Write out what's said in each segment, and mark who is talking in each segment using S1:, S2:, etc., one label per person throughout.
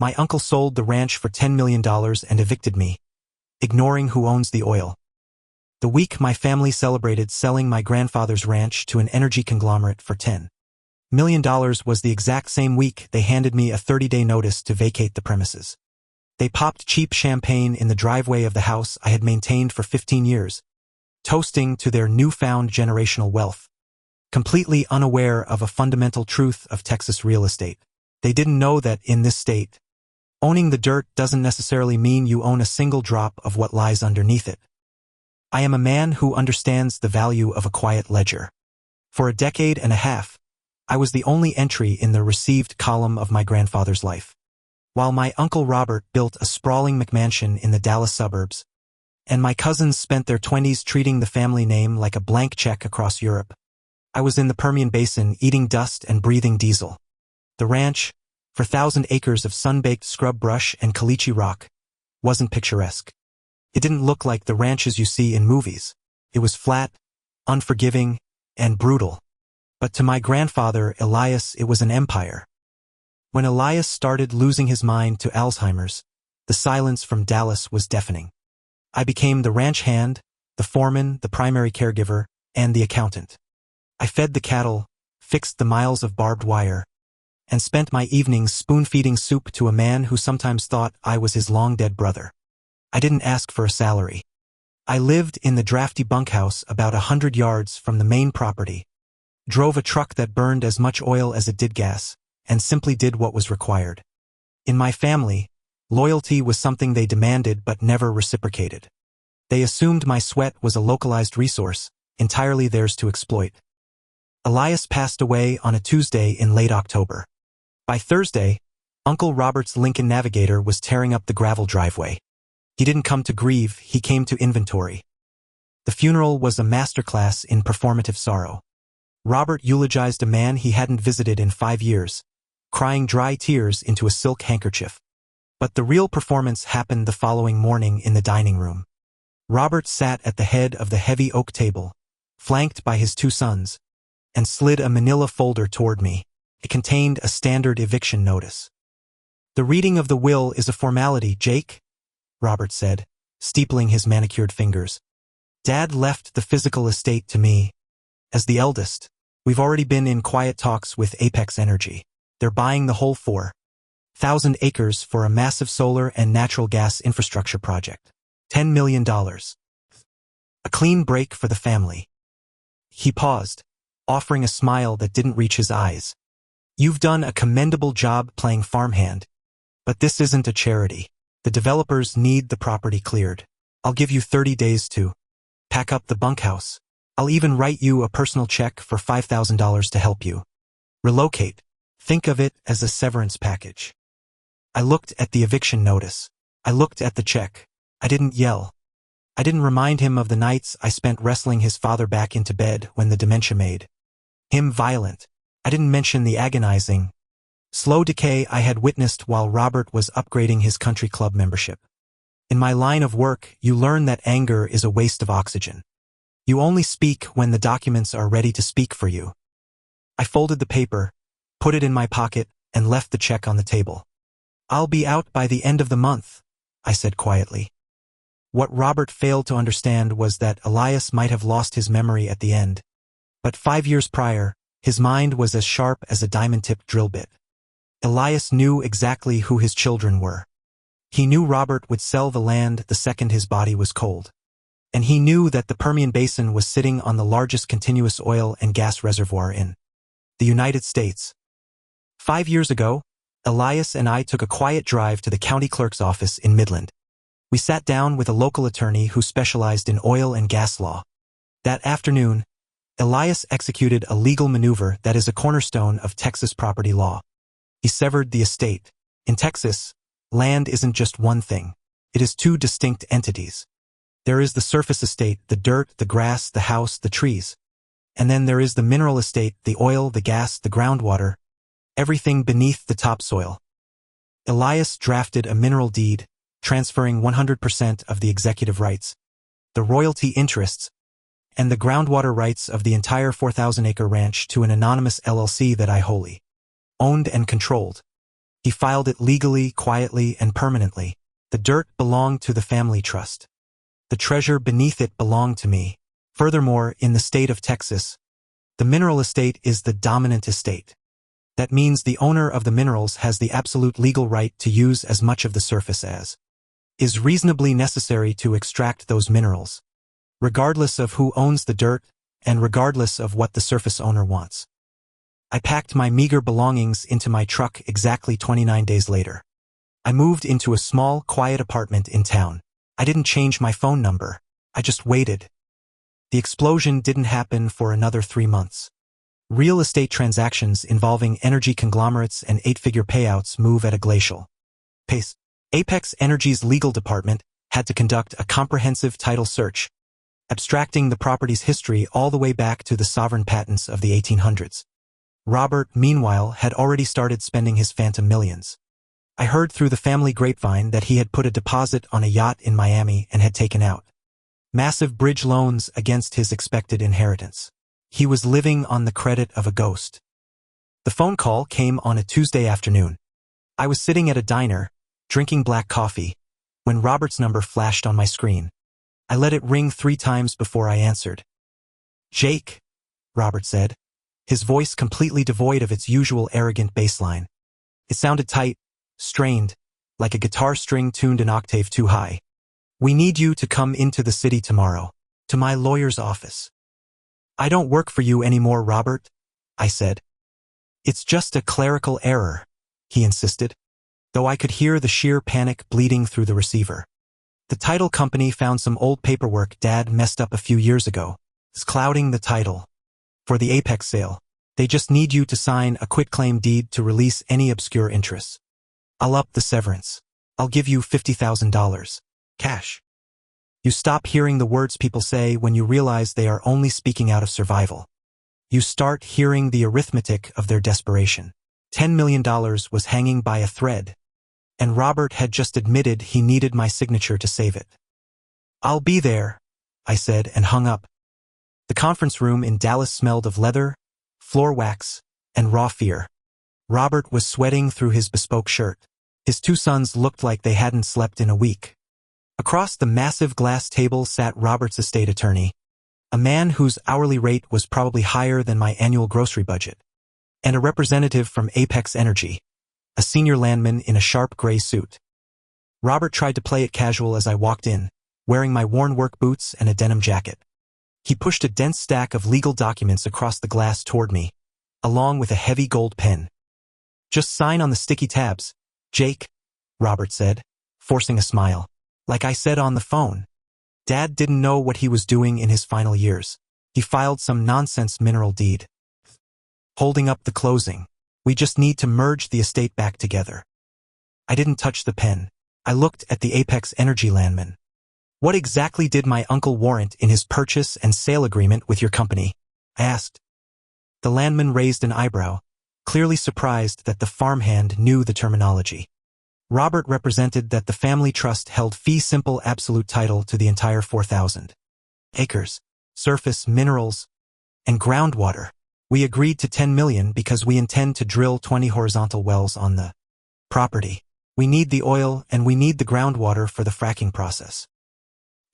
S1: My uncle sold the ranch for $10 million and evicted me, ignoring who owns the oil. The week my family celebrated selling my grandfather's ranch to an energy conglomerate for $10 million was the exact same week they handed me a 30-day notice to vacate the premises. They popped cheap champagne in the driveway of the house I had maintained for 15 years, toasting to their newfound generational wealth, completely unaware of a fundamental truth of Texas real estate. They didn't know that in this state, owning the dirt doesn't necessarily mean you own a single drop of what lies underneath it. I am a man who understands the value of a quiet ledger. For a decade and a half, I was the only entry in the received column of my grandfather's life. While my Uncle Robert built a sprawling McMansion in the Dallas suburbs, and my cousins spent their 20s treating the family name like a blank check across Europe, I was in the Permian Basin eating dust and breathing diesel. The ranch, for 1,000 acres of sun-baked scrub brush and caliche rock, wasn't picturesque. It didn't look like the ranches you see in movies. It was flat, unforgiving, and brutal. But to my grandfather, Elias, it was an empire. When Elias started losing his mind to Alzheimer's, the silence from Dallas was deafening. I became the ranch hand, the foreman, the primary caregiver, and the accountant. I fed the cattle, fixed the miles of barbed wire, and spent my evenings spoon-feeding soup to a man who sometimes thought I was his long-dead brother. I didn't ask for a salary. I lived in the drafty bunkhouse about 100 yards from the main property, drove a truck that burned as much oil as it did gas, and simply did what was required. In my family, loyalty was something they demanded but never reciprocated. They assumed my sweat was a localized resource, entirely theirs to exploit. Elias passed away on a Tuesday in late October. By Thursday, Uncle Robert's Lincoln Navigator was tearing up the gravel driveway. He didn't come to grieve, he came to inventory. The funeral was a masterclass in performative sorrow. Robert eulogized a man he hadn't visited in 5 years, crying dry tears into a silk handkerchief. But the real performance happened the following morning in the dining room. Robert sat at the head of the heavy oak table, flanked by his 2 sons, and slid a manila folder toward me. It contained a standard eviction notice. "The reading of the will is a formality, Jake," Robert said, steepling his manicured fingers. "Dad left the physical estate to me. As the eldest, we've already been in quiet talks with Apex Energy. They're buying the whole 4,000 acres for a massive solar and natural gas infrastructure project. $10 million. A clean break for the family." He paused, offering a smile that didn't reach his eyes. "You've done a commendable job playing farmhand, but this isn't a charity. The developers need the property cleared. I'll give you 30 days to pack up the bunkhouse. I'll even write you a personal check for $5,000 to help you relocate. Think of it as a severance package." I looked at the eviction notice. I looked at the check. I didn't yell. I didn't remind him of the nights I spent wrestling his father back into bed when the dementia made him violent. I didn't mention the agonizing, slow decay I had witnessed while Robert was upgrading his country club membership. In my line of work, you learn that anger is a waste of oxygen. You only speak when the documents are ready to speak for you. I folded the paper, put it in my pocket, and left the check on the table. "I'll be out by the end of the month," I said quietly. What Robert failed to understand was that Elias might have lost his memory at the end, but 5 years prior, his mind was as sharp as a diamond-tipped drill bit. Elias knew exactly who his children were. He knew Robert would sell the land the second his body was cold. And he knew that the Permian Basin was sitting on the largest continuous oil and gas reservoir in the United States. 5 years ago, Elias and I took a quiet drive to the county clerk's office in Midland. We sat down with a local attorney who specialized in oil and gas law. That afternoon, Elias executed a legal maneuver that is a cornerstone of Texas property law. He severed the estate. In Texas, land isn't just one thing. It is 2 distinct entities. There is the surface estate, the dirt, the grass, the house, the trees. And then there is the mineral estate, the oil, the gas, the groundwater, everything beneath the topsoil. Elias drafted a mineral deed, transferring 100% of the executive rights, the royalty interests, and the groundwater rights of the entire 4,000-acre ranch to an anonymous LLC that I wholly owned and controlled. He filed it legally, quietly, and permanently. The dirt belonged to the family trust. The treasure beneath it belonged to me. Furthermore, in the state of Texas, the mineral estate is the dominant estate. That means the owner of the minerals has the absolute legal right to use as much of the surface as is reasonably necessary to extract those minerals, regardless of who owns the dirt and regardless of what the surface owner wants. I packed my meager belongings into my truck exactly 29 days later. I moved into a small, quiet apartment in town. I didn't change my phone number. I just waited. The explosion didn't happen for another 3 months. Real estate transactions involving energy conglomerates and 8-figure payouts move at a glacial pace. Apex Energy's legal department had to conduct a comprehensive title search, abstracting the property's history all the way back to the sovereign patents of the 1800s. Robert, meanwhile, had already started spending his phantom millions. I heard through the family grapevine that he had put a deposit on a yacht in Miami and had taken out massive bridge loans against his expected inheritance. He was living on the credit of a ghost. The phone call came on a Tuesday afternoon. I was sitting at a diner, drinking black coffee, when Robert's number flashed on my screen. I let it ring 3 times before I answered. "Jake," Robert said, his voice completely devoid of its usual arrogant bassline. It sounded tight, strained, like a guitar string tuned an octave too high. "We need you to come into the city tomorrow, to my lawyer's office." "I don't work for you anymore, Robert," I said. "It's just a clerical error," he insisted, though I could hear the sheer panic bleeding through the receiver. "The title company found some old paperwork Dad messed up a few years ago. It's clouding the title. For the Apex sale, they just need you to sign a quitclaim deed to release any obscure interests. I'll up the severance. I'll give you $50,000. Cash." You stop hearing the words people say when you realize they are only speaking out of survival. You start hearing the arithmetic of their desperation. $10 million was hanging by a thread, and Robert had just admitted he needed my signature to save it. "I'll be there," I said and hung up. The conference room in Dallas smelled of leather, floor wax, and raw fear. Robert was sweating through his bespoke shirt. His 2 sons looked like they hadn't slept in a week. Across the massive glass table sat Robert's estate attorney, a man whose hourly rate was probably higher than my annual grocery budget, and a representative from Apex Energy, a senior landman in a sharp gray suit. Robert tried to play it casual as I walked in, wearing my worn work boots and a denim jacket. He pushed a dense stack of legal documents across the glass toward me, along with a heavy gold pen. "Just sign on the sticky tabs, Jake," Robert said, forcing a smile. Like I said on the phone, Dad didn't know what he was doing in his final years. He filed some nonsense mineral deed. Holding up the closing. "We just need to merge the estate back together." I didn't touch the pen. I looked at the Apex Energy landman. "What exactly did my uncle warrant in his purchase and sale agreement with your company?" I asked. The landman raised an eyebrow, clearly surprised that the farmhand knew the terminology. Robert represented that the family trust held fee simple absolute title to the entire 4,000 acres, surface minerals, and groundwater. "We agreed to 10 million because we intend to drill 20 horizontal wells on the property. We need the oil and we need the groundwater for the fracking process."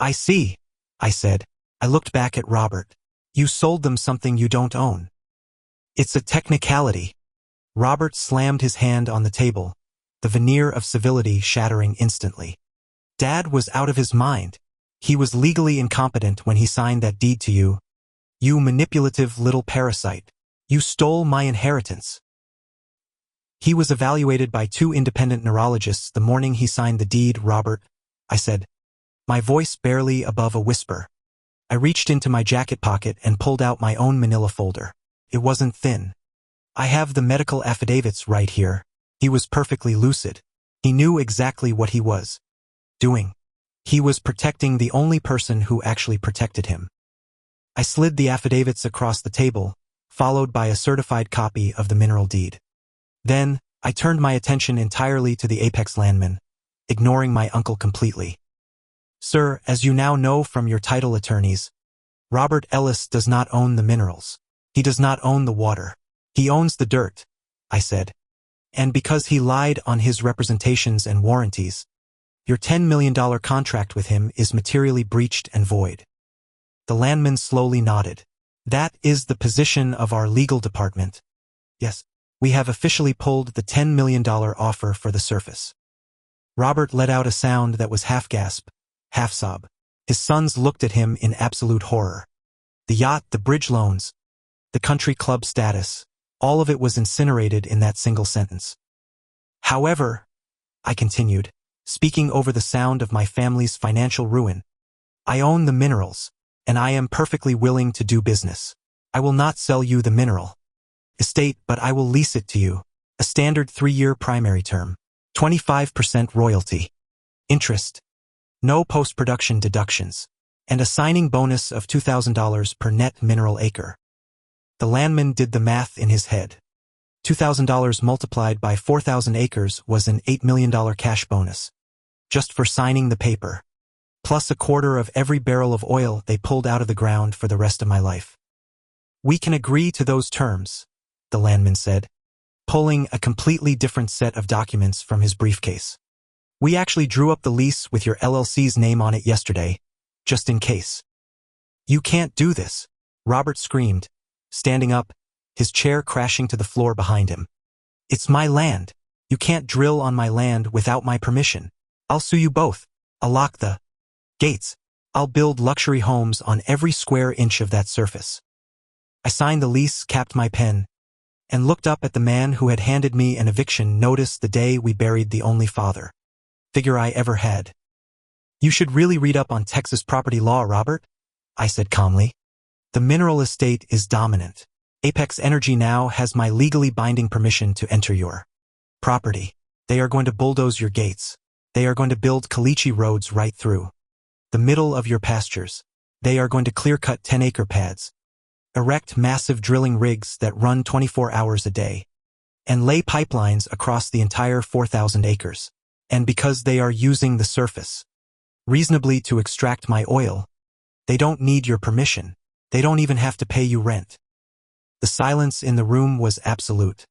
S1: "I see," I said. I looked back at Robert. "You sold them something you don't own." "It's a technicality." Robert slammed his hand on the table, the veneer of civility shattering instantly. "Dad was out of his mind. He was legally incompetent when he signed that deed to you. You manipulative little parasite. You stole my inheritance." "He was evaluated by 2 independent neurologists the morning he signed the deed, Robert," I said, my voice barely above a whisper. I reached into my jacket pocket and pulled out my own manila folder. It wasn't thin. "I have the medical affidavits right here." He was perfectly lucid. He knew exactly what he was doing. He was protecting the only person who actually protected him. I slid the affidavits across the table, followed by a certified copy of the mineral deed. Then, I turned my attention entirely to the Apex landman, ignoring my uncle completely. "Sir, as you now know from your title attorneys, Robert Ellis does not own the minerals. He does not own the water. He owns the dirt," I said. And because he lied on his representations and warranties, your $10 million contract with him is materially breached and void. The landman slowly nodded. That is the position of our legal department. Yes, we have officially pulled the $10 million offer for the surface. Robert let out a sound that was half gasp, half sob. His sons looked at him in absolute horror. The yacht, the bridge loans, the country club status, all of it was incinerated in that single sentence. However, I continued, speaking over the sound of my family's financial ruin, I own the minerals, and I am perfectly willing to do business. I will not sell you the mineral estate, but I will lease it to you. A standard 3-year primary term. 25% royalty. Interest. No post-production deductions. And a signing bonus of $2,000 per net mineral acre. The landman did the math in his head. $2,000 multiplied by 4,000 acres was an $8 million cash bonus. Just for signing the paper. Plus a quarter of every barrel of oil they pulled out of the ground for the rest of my life. We can agree to those terms, the landman said, pulling a completely different set of documents from his briefcase. We actually drew up the lease with your LLC's name on it yesterday, just in case. You can't do this, Robert screamed, standing up, his chair crashing to the floor behind him. It's my land. You can't drill on my land without my permission. I'll sue you both. I'll lock the gates. I'll build luxury homes on every square inch of that surface. I signed the lease, capped my pen, and looked up at the man who had handed me an eviction notice the day we buried the only father figure I ever had. You should really read up on Texas property law, Robert, I said calmly. The mineral estate is dominant. Apex Energy now has my legally binding permission to enter your property. They are going to bulldoze your gates. They are going to build caliche roads right through the middle of your pastures. They are going to clear-cut 10-acre pads, erect massive drilling rigs that run 24 hours a day, and lay pipelines across the entire 4,000 acres. And because they are using the surface reasonably to extract my oil, they don't need your permission. They don't even have to pay you rent. The silence in the room was absolute.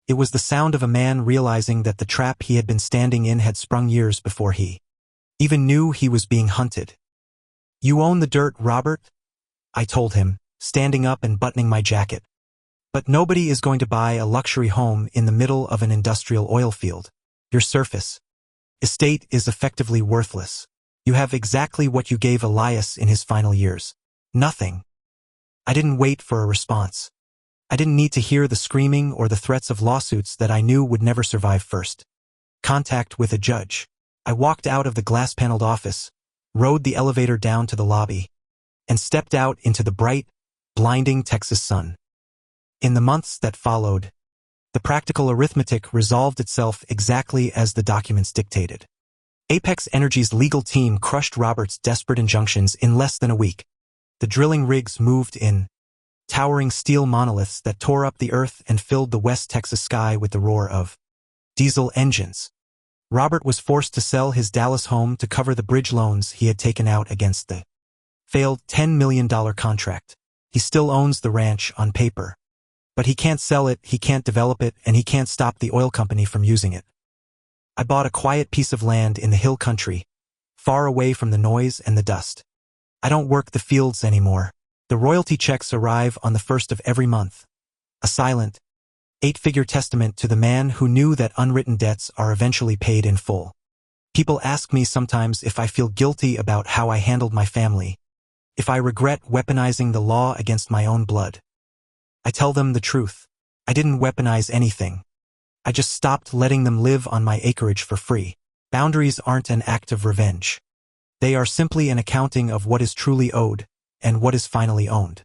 S1: It was the sound of a man realizing that the trap he had been standing in had sprung years before he even knew he was being hunted. You own the dirt, Robert, I told him, standing up and buttoning my jacket. But nobody is going to buy a luxury home in the middle of an industrial oil field. Your surface estate is effectively worthless. You have exactly what you gave Elias in his final years. Nothing. I didn't wait for a response. I didn't need to hear the screaming or the threats of lawsuits that I knew would never survive first. Contact with a judge. I walked out of the glass-paneled office, rode the elevator down to the lobby, and stepped out into the bright, blinding Texas sun. In the months that followed, the practical arithmetic resolved itself exactly as the documents dictated. Apex Energy's legal team crushed Robert's desperate injunctions in less than a week. The drilling rigs moved in, towering steel monoliths that tore up the earth and filled the West Texas sky with the roar of diesel engines. Robert was forced to sell his Dallas home to cover the bridge loans he had taken out against the failed $10 million contract. He still owns the ranch on paper. But he can't sell it, he can't develop it, and he can't stop the oil company from using it. I bought a quiet piece of land in the hill country, far away from the noise and the dust. I don't work the fields anymore. The royalty checks arrive on the first of every month. A silent, 8-figure testament to the man who knew that unwritten debts are eventually paid in full. People ask me sometimes if I feel guilty about how I handled my family, if I regret weaponizing the law against my own blood. I tell them the truth. I didn't weaponize anything. I just stopped letting them live on my acreage for free. Boundaries aren't an act of revenge. They are simply an accounting of what is truly owed and what is finally owned.